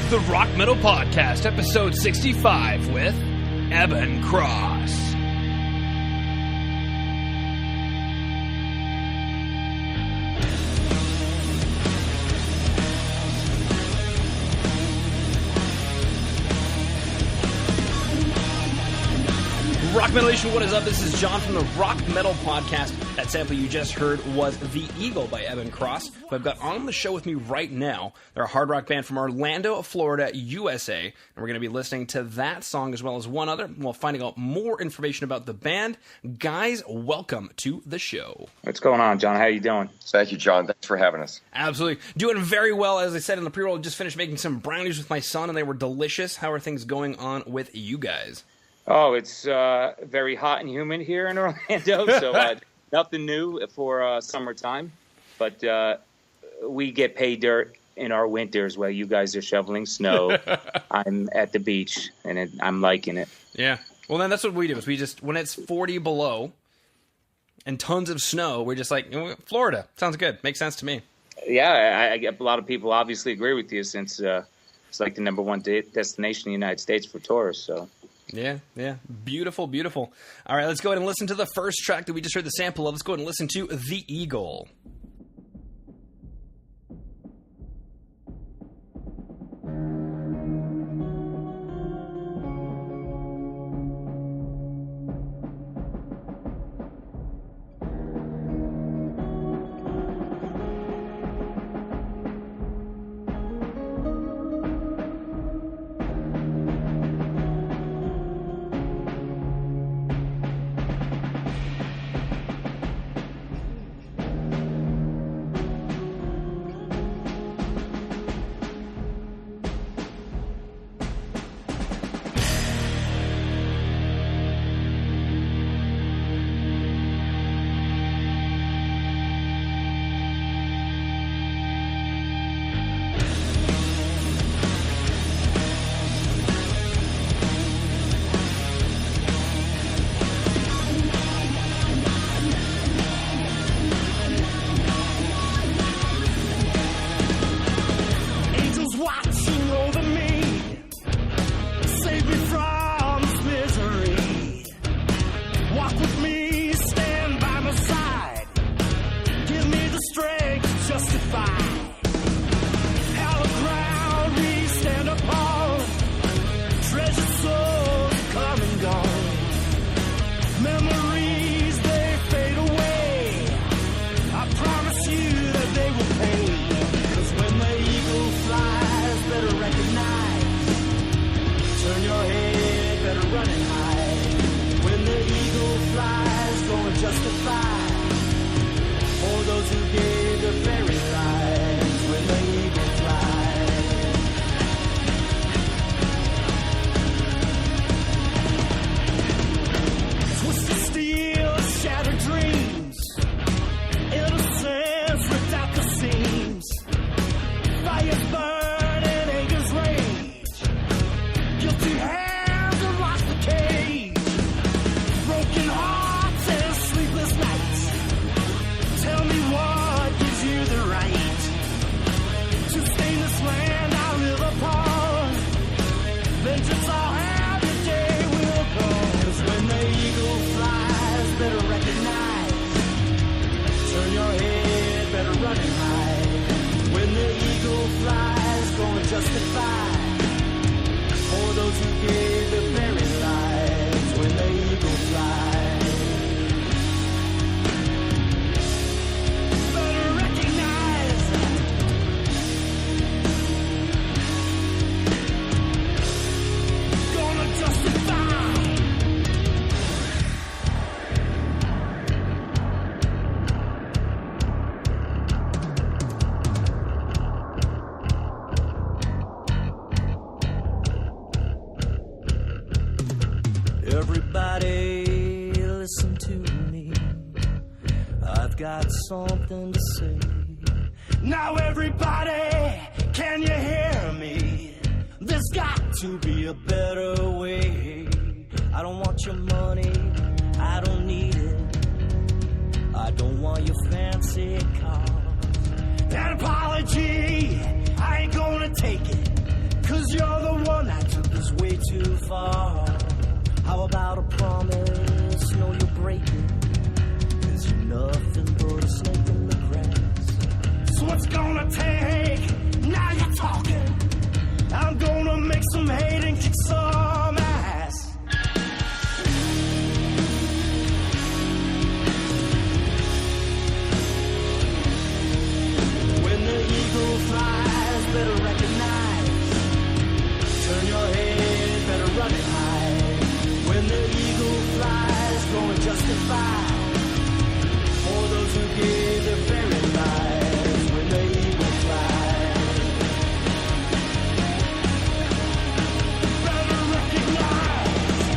the Rock Metal Podcast, episode 65 with Ebon Cross. Rock Metal Nation, what is up? This is John from the Rock Metal Podcast. That sample you just heard was The Eagle by Ebon Cross, who I've got on the show with me right now. They're a hard rock band from Orlando, Florida, USA, and we're going to be listening to that song as well as one other, while finding out more information about the band. Guys, welcome to the show. What's going on, John? How you doing? Thank you, John. Thanks for having us. Absolutely. Doing very well. As I said in the pre-roll, just finished making some brownies with my son, and they were delicious. How are things going on with you guys? Oh, it's very hot and humid here in Orlando, so nothing new for summertime. But we get paid dirt in our winters while you guys are shoveling snow. I'm at the beach, and I'm liking it. Yeah. Well, then that's what we do. Is we just, when it's 40 below and tons of snow, we're just like, Florida. Sounds good. Makes sense to me. Yeah, I get a lot of people obviously agree with you since it's like the number one destination in the United States for tourists, so... Yeah. Beautiful, beautiful. All right, let's go ahead and listen to the first track that we just heard the sample of. Let's go ahead and listen to The Eagle. Everybody listen to me, I've got something to say. Now everybody, can you hear me? There's got to be a better way. I don't want your money, I don't need it. I don't want your fancy cars. An apology, I ain't gonna take it. 'Cause too far. How about a promise? No, you're breaking. 'Cause you're nothing but a snake in the grass. So what's gonna take? Now you're talking. I'm gonna make some hate and kick some ass. When the eagle flies, better recognize. Turn your head, better run it high. When the eagle flies, go and justify for those who gave their very lives. When the eagle flies, better recognize.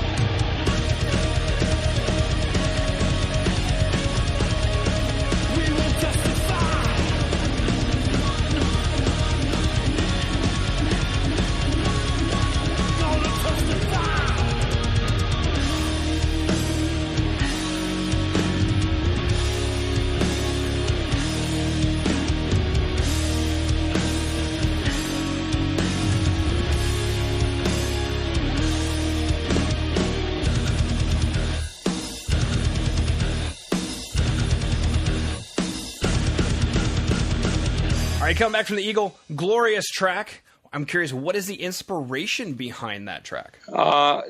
We will testify. Gonna testify. All right, coming back from the Eagle, glorious track. I'm curious, what is the inspiration behind that track?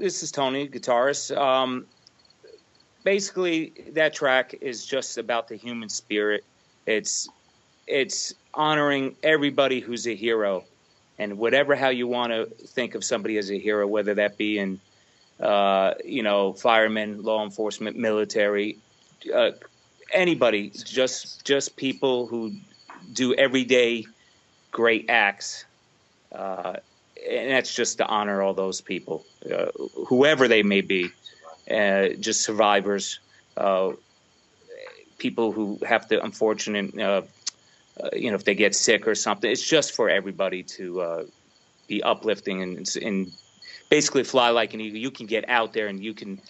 This is Tony, guitarist. Basically, that track is just about the human spirit. It's honoring everybody who's a hero, and how you want to think of somebody as a hero, whether that be in firemen, law enforcement, military, anybody, just people who do everyday great acts. And that's just to honor all those people, whoever they may be, just survivors, people who have the unfortunate, if they get sick or something. It's just for everybody to be uplifting and basically fly like an eagle. You can get out there and you can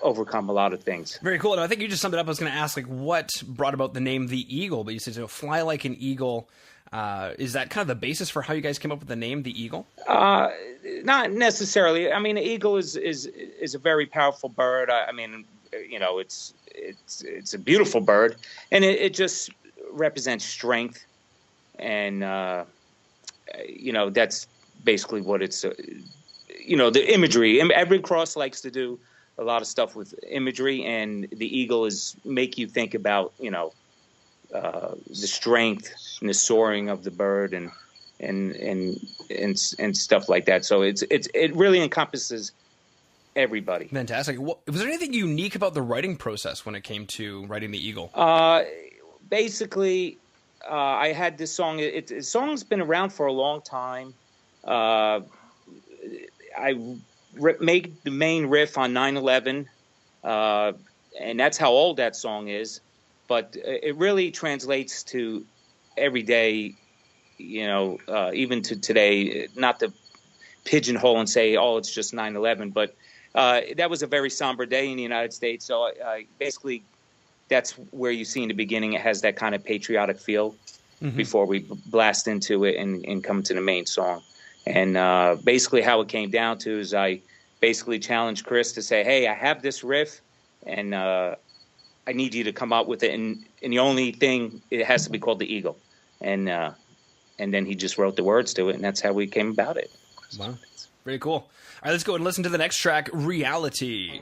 overcome a lot of things. Very cool. And I think you just summed it up. I was going to ask, what brought about the name The Eagle? But you said, fly like an eagle. Is that kind of the basis for how you guys came up with the name The Eagle? Not necessarily. I mean, the eagle is a very powerful bird. It's a beautiful bird, and it just represents strength, and that's basically what it's. The imagery. Ebon Cross likes to do a lot of stuff with imagery, and the eagle is make you think about the strength and the soaring of the bird and stuff like that. So it really encompasses everybody. Fantastic. Was there anything unique about the writing process when it came to writing the Eagle? Basically, I had this song. The song's been around for a long time. I made the main riff on 9/11, and that's how old that song is. But it really translates to every day, even to today. Not to pigeonhole and say, "Oh, it's just 9/11," but that was a very somber day in the United States. So basically, that's where you see in the beginning it has that kind of patriotic feel before we blast into it and come to the main song. And basically how it came down to is I basically challenged Chris to say, hey, I have this riff, and I need you to come up with it. And the only thing, it has to be called The Eagle. And then he just wrote the words to it, and that's how we came about it. Wow. Very cool. All right, let's go and listen to the next track, Reality.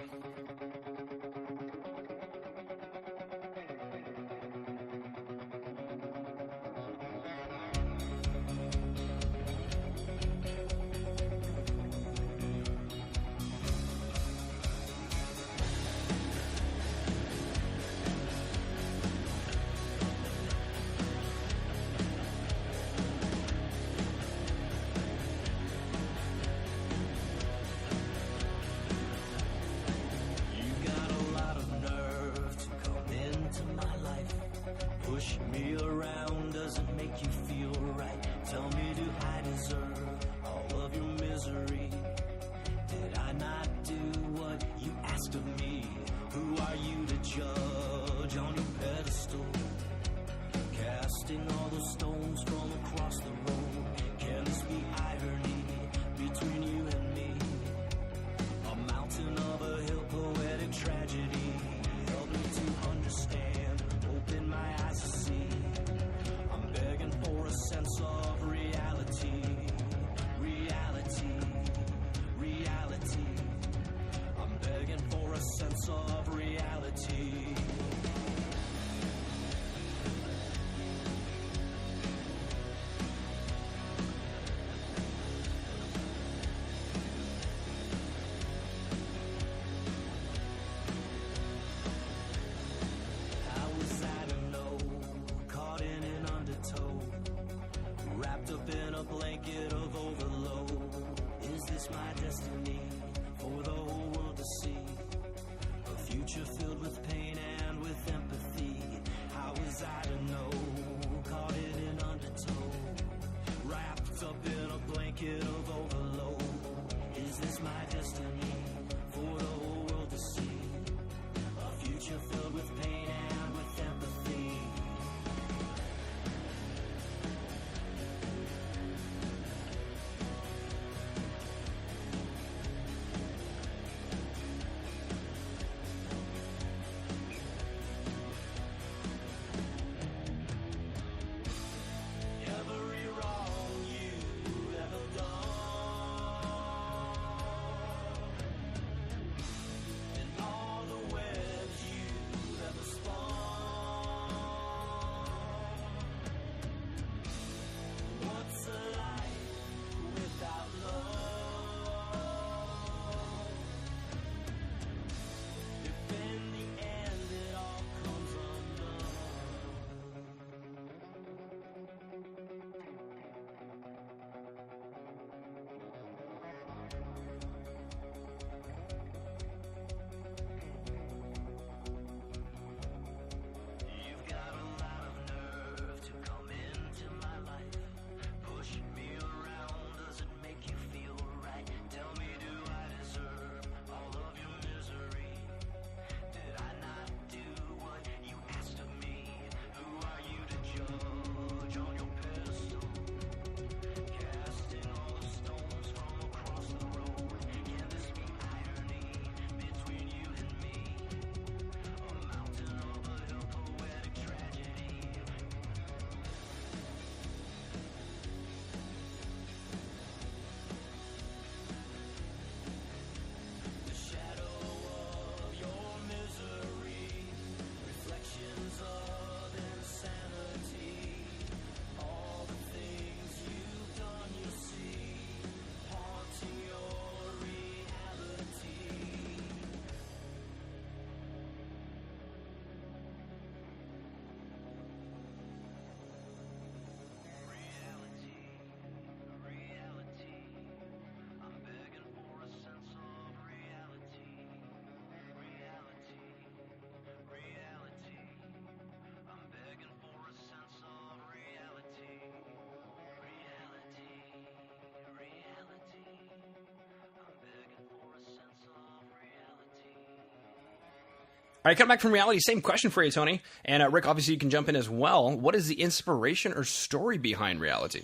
right, come back from reality. Same question for you, Tony. And Rick, obviously you can jump in as well. What is the inspiration or story behind reality?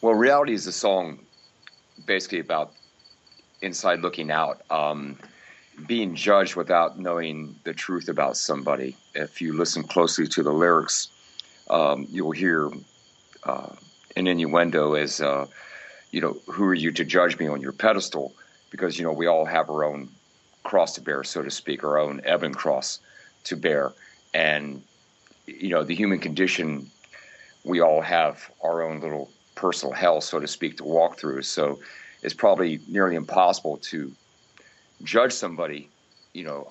Well, reality is a song basically about inside looking out, being judged without knowing the truth about somebody. If you listen closely to the lyrics, you'll hear an innuendo as, who are you to judge me on your pedestal? Because, we all have our own cross to bear, so to speak, our own Ebon cross to bear. And, the human condition, we all have our own little personal hell, so to speak, to walk through. So it's probably nearly impossible to judge somebody,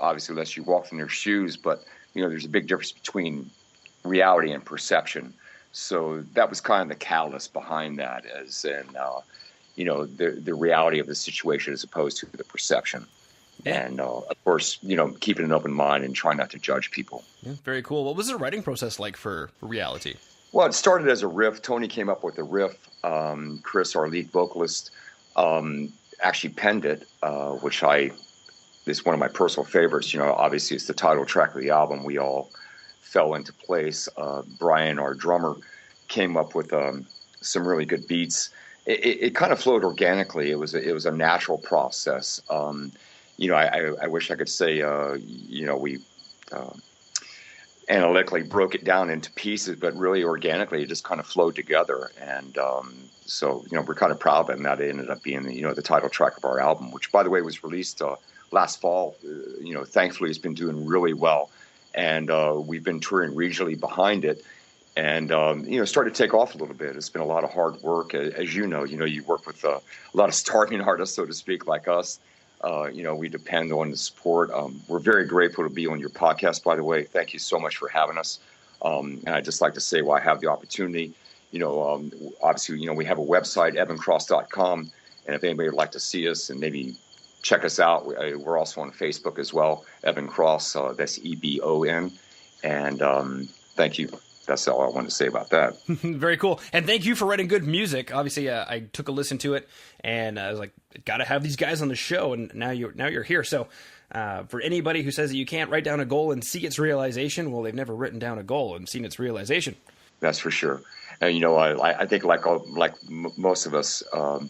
obviously unless you walk in their shoes. But, there's a big difference between reality and perception. So that was kind of the catalyst behind that, as in, the reality of the situation as opposed to the perception. Yeah. And, of course, keeping an open mind and trying not to judge people. Yeah, very cool. What was the writing process like for reality? Well, it started as a riff. Tony came up with the riff. Chris, our lead vocalist, actually penned it, which is one of my personal favorites. Obviously it's the title track of the album. We all fell into place. Brian, our drummer, came up with some really good beats. It kind of flowed organically. It was a natural process. I wish I could say, we analytically broke it down into pieces, but really organically it just kind of flowed together. And so we're kind of proud of it, and that ended up being the title track of our album, which, by the way, was released last fall. Thankfully it's been doing really well, and we've been touring regionally behind it, and started to take off a little bit. It's been a lot of hard work, as you work with a lot of starving artists, so to speak, like us. We depend on the support. We're very grateful to be on your podcast, by the way. Thank you so much for having us. And I'd just like to say, while I have the opportunity, obviously, we have a website, EbonCross.com. And if anybody would like to see us and maybe check us out, we're also on Facebook as well, Ebon Cross, that's EBON. And thank you. That's all I wanted to say about that. Very cool. And thank you for writing good music. Obviously, I took a listen to it, and I was like, got to have these guys on the show, and now you're here. So for anybody who says that you can't write down a goal and see its realization, well, they've never written down a goal and seen its realization. That's for sure. And, I think like most of us, a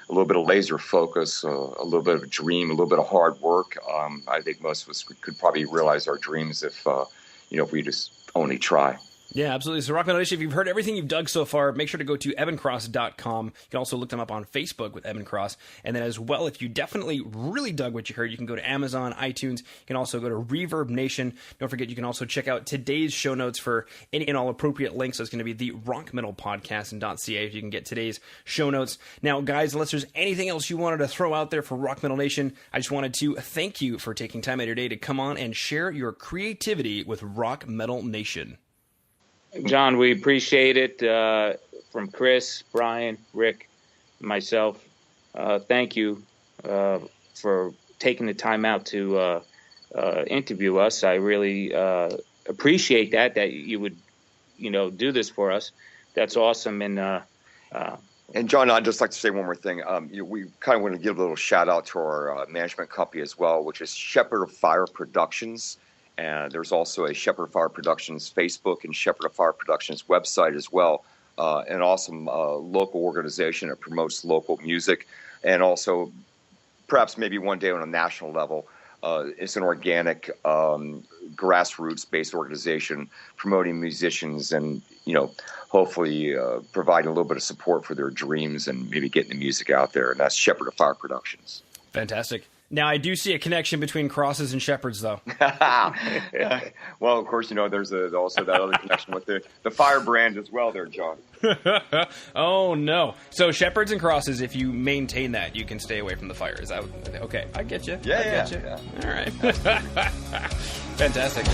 little bit of laser focus, a little bit of a dream, a little bit of hard work. I think most of us could probably realize our dreams if we just only try. Yeah, absolutely. So Rock Metal Nation, if you've heard everything you've dug so far, make sure to go to EbonCross.com. You can also look them up on Facebook with Ebon Cross. And then as well, if you definitely really dug what you heard, you can go to Amazon, iTunes. You can also go to Reverb Nation. Don't forget, you can also check out today's show notes for any and all appropriate links. So it's going to be the Rock Metal Podcast and.ca if you can get today's show notes. Now, guys, unless there's anything else you wanted to throw out there for Rock Metal Nation, I just wanted to thank you for taking time out of your day to come on and share your creativity with Rock Metal Nation. John, we appreciate it from Chris, Brian, Rick, myself. Thank you for taking the time out to interview us. I really appreciate that you would, do this for us. That's awesome. And John, I'd just like to say one more thing. We kind of want to give a little shout out to our management company as well, which is Shepherd of Fire Productions. And there's also a Shepherd of Fire Productions Facebook and Shepherd of Fire Productions website as well. An awesome local organization that promotes local music. And also, perhaps maybe one day on a national level, it's an organic, grassroots-based organization promoting musicians and, hopefully providing a little bit of support for their dreams and maybe getting the music out there. And that's Shepherd of Fire Productions. Fantastic. Now, I do see a connection between crosses and shepherds, though. Yeah. Well, of course, there's also that other connection with the fire brand as well there, John. Oh, no. So shepherds and crosses, if you maintain that, you can stay away from the fire. Is that okay? I get you. Yeah, I get you. Yeah. All right. Fantastic.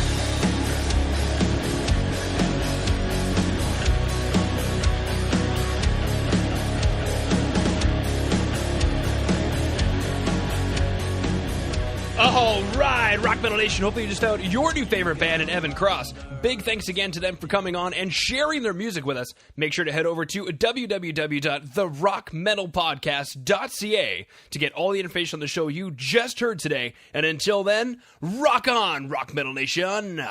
All right, Rock Metal Nation. Hopefully you just found your new favorite band in Ebon Cross. Big thanks again to them for coming on and sharing their music with us. Make sure to head over to www.therockmetalpodcast.ca to get all the information on the show you just heard today. And until then, rock on, Rock Metal Nation.